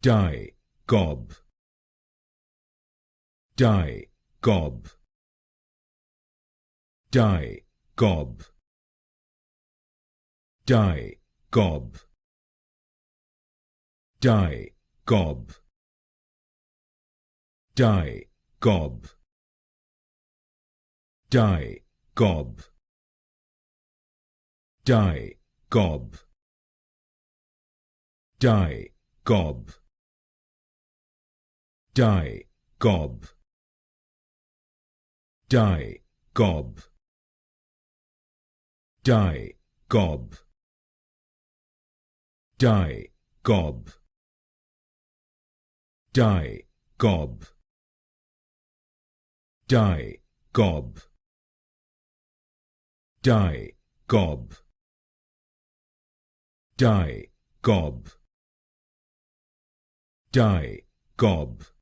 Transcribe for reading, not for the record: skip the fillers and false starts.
die, gob, die, gob, die, gob, die, gob, die, gob, die, gob, die, gob, die, gob, die, gob, die, gob, die, gob, die, gob, die, gob, die, gob, die, gob, die, gob, die, gob, die, gob.